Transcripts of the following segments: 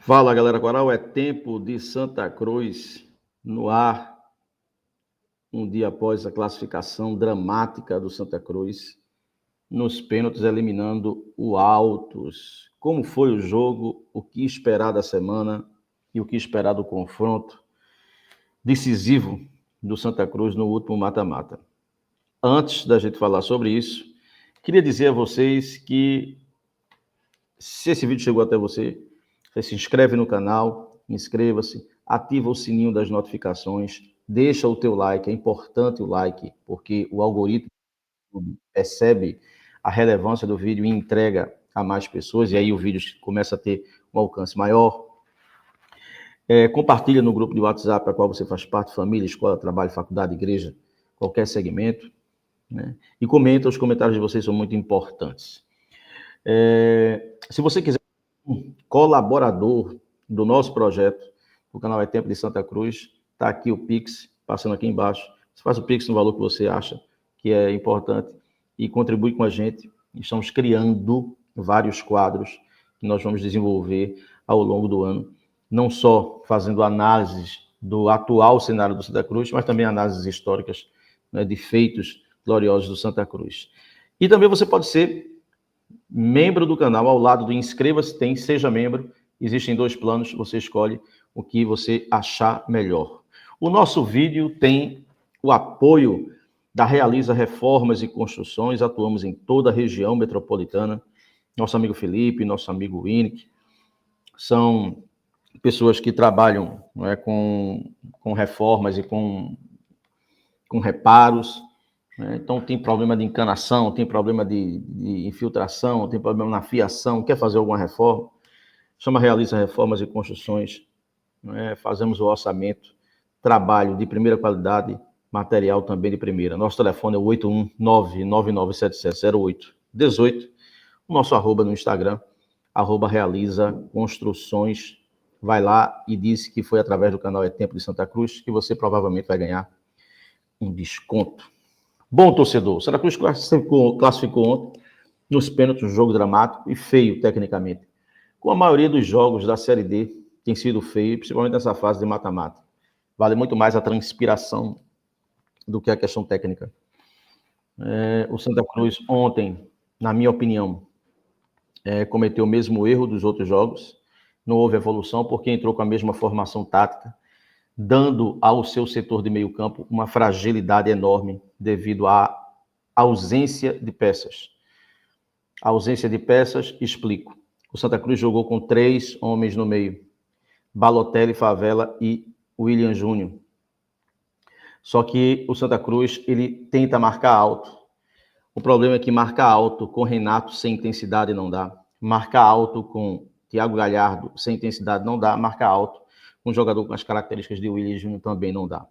Fala, galera Coral, é tempo de Santa Cruz no ar, um dia após a classificação dramática do Santa Cruz, nos pênaltis eliminando o Altos. Como foi o jogo, o que esperar da semana e o que esperar do confronto decisivo do Santa Cruz no último mata-mata. Antes da gente falar sobre isso, queria dizer a vocês que se esse vídeo chegou até você se inscreve no canal, inscreva-se, ativa o sininho das notificações, deixa o teu like, é importante o like, porque o algoritmo percebe a relevância do vídeo e entrega a mais pessoas, e aí o vídeo começa a ter um alcance maior. Compartilha no grupo de WhatsApp a qual você faz parte, família, escola, trabalho, faculdade, igreja, qualquer segmento, né? E comenta, os comentários de vocês são muito importantes. Se você quiser um colaborador do nosso projeto, o canal É Tempo de Santa Cruz, está aqui o Pix, passando aqui embaixo. Você faz o Pix no valor que você acha que é importante e contribui com a gente. Estamos criando vários quadros que nós vamos desenvolver ao longo do ano, não só fazendo análises do atual cenário do Santa Cruz, mas também análises históricas, né, de feitos gloriosos do Santa Cruz. E também você pode ser membro do canal, ao lado do inscreva-se, tem seja membro. Existem 2 planos, você escolhe o que você achar melhor. O nosso vídeo tem o apoio da Realiza Reformas e Construções, atuamos em toda a região metropolitana. Nosso amigo Felipe, nosso amigo Winick, são pessoas que trabalham, não é, com reformas e com reparos. Então, tem problema de encanação, tem problema de infiltração, tem problema na fiação, quer fazer alguma reforma, chama Realiza Reformas e Construções, fazemos o orçamento, trabalho de primeira qualidade, material também de primeira. Nosso telefone é o 81999770818, o nosso arroba no Instagram, @Realiza Construções. Vai lá e diz que foi através do canal É Tempo de Santa Cruz, que você provavelmente vai ganhar um desconto. Bom, torcedor, o Santa Cruz classificou ontem nos pênaltis, um jogo dramático e feio tecnicamente. Com a maioria dos jogos da Série D tem sido feio, principalmente nessa fase de mata-mata. Vale muito mais a transpiração do que a questão técnica. O Santa Cruz ontem, na minha opinião, cometeu o mesmo erro dos outros jogos. Não houve evolução porque entrou com a mesma formação tática, dando ao seu setor de meio campo uma fragilidade enorme devido à ausência de peças. A ausência de peças, explico. O Santa Cruz jogou com 3 homens no meio, Balotelli, Favela e William Júnior. Só que o Santa Cruz, ele tenta marcar alto. O problema é que marcar alto com Renato sem intensidade não dá. Marcar alto com Thiago Galhardo sem intensidade não dá. Marcar alto com um jogador com as características de William Júnior também não dá.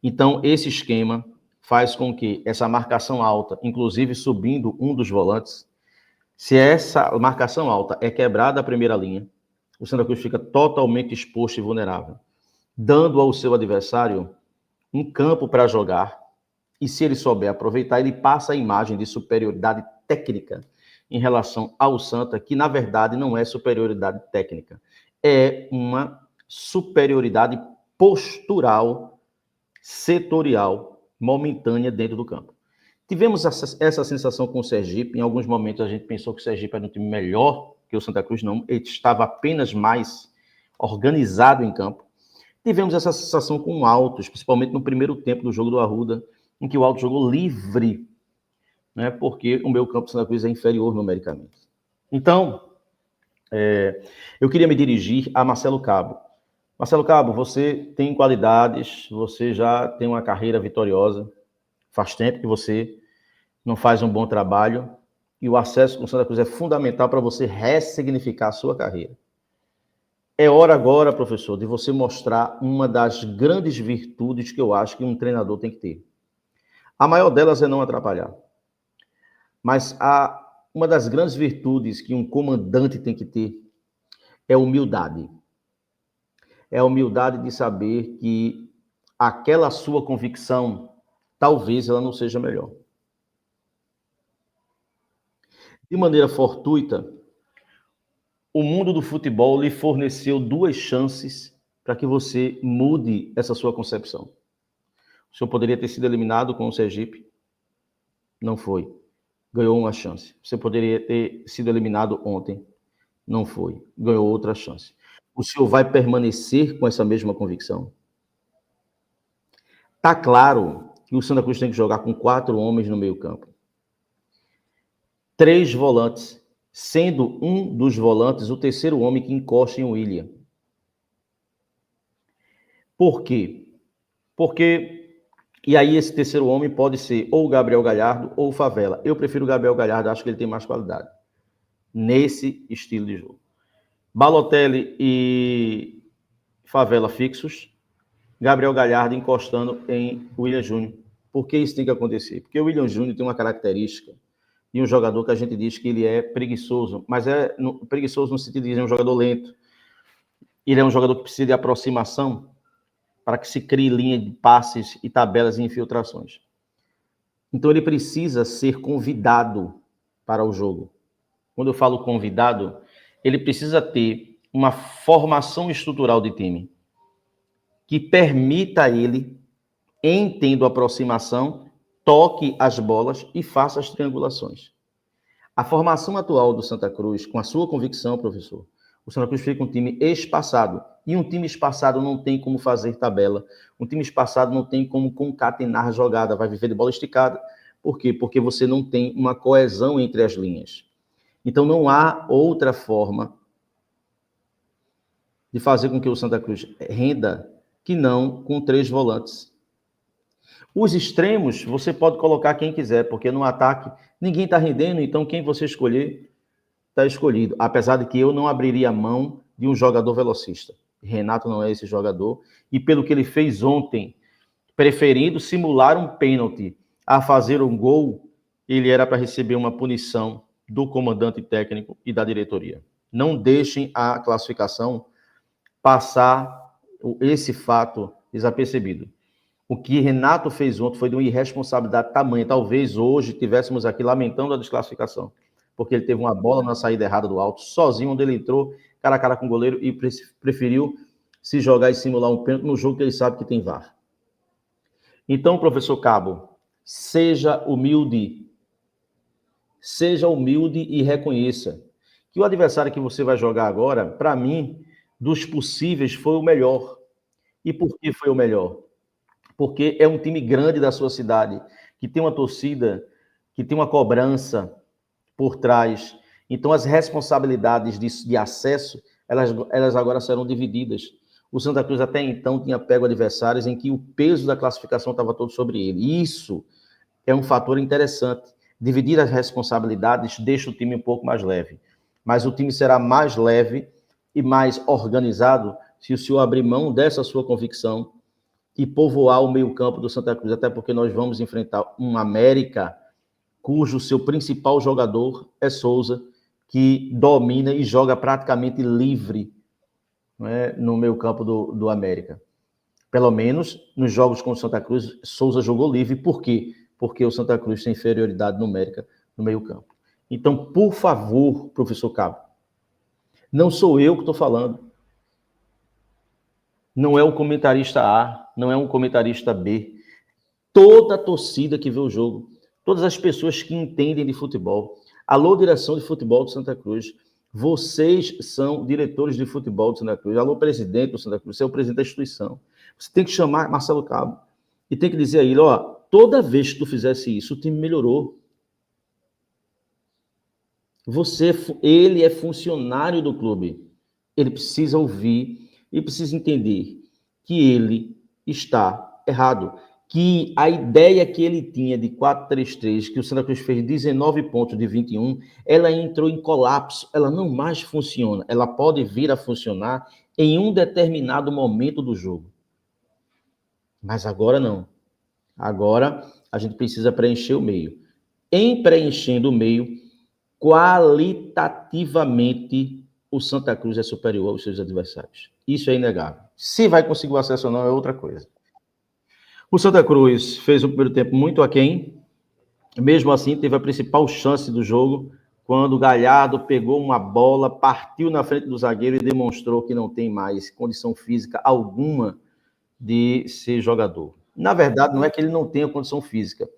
Então, esse esquema faz com que essa marcação alta, inclusive subindo um dos volantes, se essa marcação alta é quebrada a primeira linha, o Santa Cruz fica totalmente exposto e vulnerável, dando ao seu adversário um campo para jogar, e se ele souber aproveitar, ele passa a imagem de superioridade técnica em relação ao Santa, que na verdade não é superioridade técnica, é uma superioridade postural, setorial, momentânea dentro do campo. Tivemos essa sensação com o Sergipe. Em alguns momentos a gente pensou que o Sergipe era um time melhor que o Santa Cruz, não. Ele estava apenas mais organizado em campo. Tivemos essa sensação com o Altos, principalmente no primeiro tempo do jogo do Arruda, em que o Altos jogou livre, né, porque o meio campo do Santa Cruz é inferior numericamente. Então, eu queria me dirigir a Marcelo Cabo. Marcelo Cabo, você tem qualidades, você já tem uma carreira vitoriosa, faz tempo que você não faz um bom trabalho, e o acesso com o Santa Cruz é fundamental para você ressignificar a sua carreira. É hora agora, professor, de você mostrar uma das grandes virtudes que eu acho que um treinador tem que ter. A maior delas é não atrapalhar. Mas uma das grandes virtudes que um comandante tem que ter é humildade. É a humildade de saber que aquela sua convicção, talvez ela não seja melhor. De maneira fortuita, o mundo do futebol lhe forneceu 2 chances para que você mude essa sua concepção. O senhor poderia ter sido eliminado com o Sergipe? Não foi. Ganhou uma chance. Você poderia ter sido eliminado ontem? Não foi. Ganhou outra chance. O senhor vai permanecer com essa mesma convicção? Tá claro que o Santa Cruz tem que jogar com 4 homens no meio-campo. 3 volantes, sendo um dos volantes o terceiro homem que encosta em William. Por quê? Porque, e aí esse terceiro homem pode ser ou o Gabriel Galhardo ou o Favela. Eu prefiro o Gabriel Galhardo, acho que ele tem mais qualidade nesse estilo de jogo. Balotelli e Favela fixos, Gabriel Galhardo encostando em William Júnior. Por que isso tem que acontecer? Porque o William Júnior tem uma característica de um jogador que a gente diz que ele é preguiçoso, mas é preguiçoso no sentido de ele é um jogador lento. Ele é um jogador que precisa de aproximação para que se crie linha de passes e tabelas e infiltrações. Então ele precisa ser convidado para o jogo. Quando eu falo convidado, ele precisa ter uma formação estrutural de time que permita a ele, em tendo aproximação, toque as bolas e faça as triangulações. A formação atual do Santa Cruz, com a sua convicção, professor, o Santa Cruz fica um time espaçado. E um time espaçado não tem como fazer tabela. Um time espaçado não tem como concatenar jogada. Vai viver de bola esticada. Por quê? Porque você não tem uma coesão entre as linhas. Então não há outra forma de fazer com que o Santa Cruz renda que não com 3 volantes. Os extremos, você pode colocar quem quiser, porque no ataque ninguém está rendendo, então quem você escolher está escolhido. Apesar de que eu não abriria a mão de um jogador velocista. Renato não é esse jogador. E pelo que ele fez ontem, preferindo simular um pênalti a fazer um gol, ele era para receber uma punição do comandante técnico e da diretoria. Não deixem a classificação passar esse fato desapercebido. O que Renato fez ontem foi de uma irresponsabilidade tamanha. Talvez hoje estivéssemos aqui lamentando a desclassificação, porque ele teve uma bola na saída errada do alto, sozinho, onde ele entrou, cara a cara com o goleiro, e preferiu se jogar e simular um pênalti no jogo que ele sabe que tem VAR. Então, professor Cabo, seja humilde e reconheça que o adversário que você vai jogar agora, para mim, dos possíveis, foi o melhor. E por que foi o melhor? Porque é um time grande da sua cidade, que tem uma torcida, que tem uma cobrança por trás. Então, as responsabilidades de acesso, elas agora serão divididas. O Santa Cruz até então tinha pego adversários em que o peso da classificação estava todo sobre ele. Isso é um fator interessante. Dividir as responsabilidades deixa o time um pouco mais leve. Mas o time será mais leve e mais organizado se o senhor abrir mão dessa sua convicção e povoar o meio-campo do Santa Cruz, até porque nós vamos enfrentar um América cujo seu principal jogador é Souza, que domina e joga praticamente livre, não é, no meio-campo do América. Pelo menos nos jogos com o Santa Cruz, Souza jogou livre. Por quê? Porque o Santa Cruz tem inferioridade numérica no meio-campo. Então, por favor, professor Cabo, não sou eu que estou falando. Não é o comentarista A, não é um comentarista B. Toda a torcida que vê o jogo, todas as pessoas que entendem de futebol. Alô, direção de futebol do Santa Cruz. Vocês são diretores de futebol do Santa Cruz. Alô, presidente do Santa Cruz. Você é o presidente da instituição. Você tem que chamar Marcelo Cabo e tem que dizer a ele, ó, toda vez que tu fizesse isso, o time melhorou. Ele é funcionário do clube. Ele precisa ouvir e precisa entender que ele está errado. Que a ideia que ele tinha de 4-3-3, que o Santa Cruz fez 19 pontos de 21, ela entrou em colapso, ela não mais funciona. Ela pode vir a funcionar em um determinado momento do jogo. Mas agora não. Agora a gente precisa preencher o meio. Em preenchendo o meio, qualitativamente, o Santa Cruz é superior aos seus adversários. Isso é inegável. Se vai conseguir o acesso ou não é outra coisa. O Santa Cruz fez um primeiro tempo muito aquém. Mesmo assim, teve a principal chance do jogo quando o Galhardo pegou uma bola, partiu na frente do zagueiro e demonstrou que não tem mais condição física alguma de ser jogador. Na verdade, não é que ele não tenha condição física,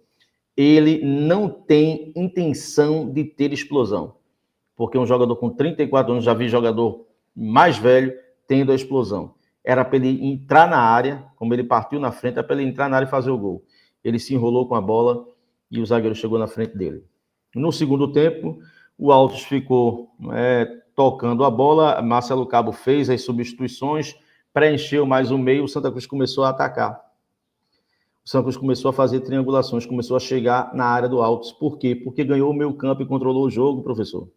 ele não tem intenção de ter explosão. Porque um jogador com 34 anos, já vi jogador mais velho tendo a explosão. Era para ele entrar na área, como ele partiu na frente, era para ele entrar na área e fazer o gol. Ele se enrolou com a bola e o zagueiro chegou na frente dele. No segundo tempo, o Altos ficou tocando a bola, Marcelo Cabo fez as substituições, preencheu mais o meio, o Santa Cruz começou a atacar. O Santa Cruz começou a fazer triangulações, começou a chegar na área do Altos. Por quê? Porque ganhou o meio campo e controlou o jogo, professor.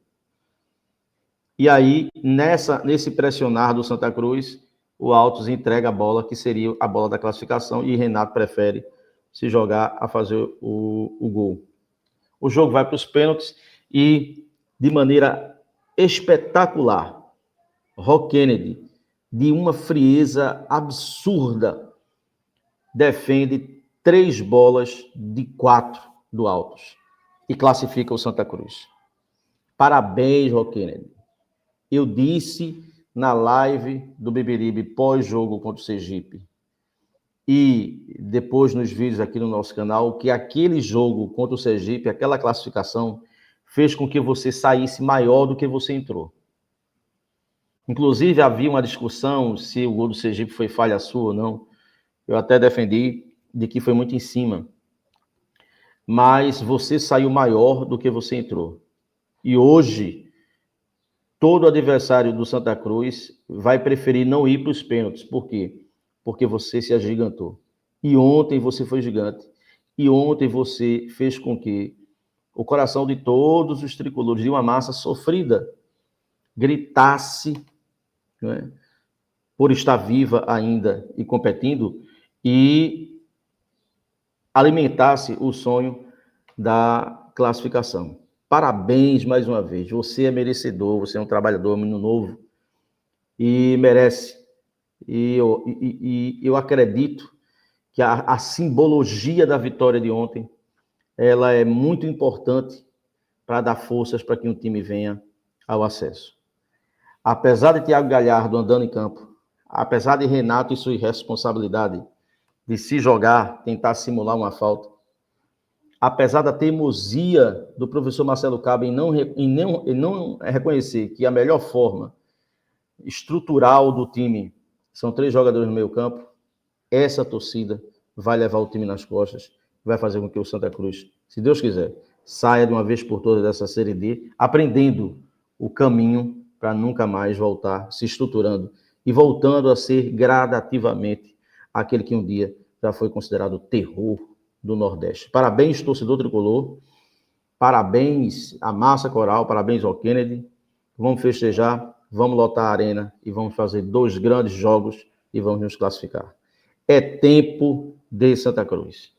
E aí, nesse pressionar do Santa Cruz, o Altos entrega a bola, que seria a bola da classificação, e Renato prefere se jogar a fazer o gol. O jogo vai para os pênaltis e, de maneira espetacular, Rock Kennedy, de uma frieza absurda, defende 3 bolas de 4 do Altos e classifica o Santa Cruz. Parabéns, Rock Kennedy. Eu disse na live do Beberibe pós-jogo contra o Sergipe e depois nos vídeos aqui no nosso canal que aquele jogo contra o Sergipe, aquela classificação, fez com que você saísse maior do que você entrou. Inclusive, havia uma discussão se o gol do Sergipe foi falha sua ou não. Eu até defendi de que foi muito em cima. Mas você saiu maior do que você entrou. E hoje, todo adversário do Santa Cruz vai preferir não ir para os pênaltis. Por quê? Porque você se agigantou. E ontem você foi gigante. E ontem você fez com que o coração de todos os tricolores, de uma massa sofrida, gritasse, né, por estar viva ainda e competindo, e alimentasse o sonho da classificação. Parabéns mais uma vez, você é merecedor, você é um trabalhador, um menino novo, e merece. E eu acredito que a simbologia da vitória de ontem, ela é muito importante para dar forças para que um time venha ao acesso. Apesar de Thiago Galhardo andando em campo, apesar de Renato e sua irresponsabilidade de se jogar, tentar simular uma falta, apesar da teimosia do professor Marcelo Cabo em não reconhecer que a melhor forma estrutural do time são 3 jogadores no meio campo, essa torcida vai levar o time nas costas, vai fazer com que o Santa Cruz, se Deus quiser, saia de uma vez por todas dessa Série D, aprendendo o caminho para nunca mais voltar, se estruturando e voltando a ser gradativamente aquele que um dia já foi considerado o terror do Nordeste. Parabéns, torcedor tricolor, parabéns à massa coral, parabéns ao Kennedy, vamos festejar, vamos lotar a arena e vamos fazer 2 grandes jogos e vamos nos classificar. É tempo de Santa Cruz.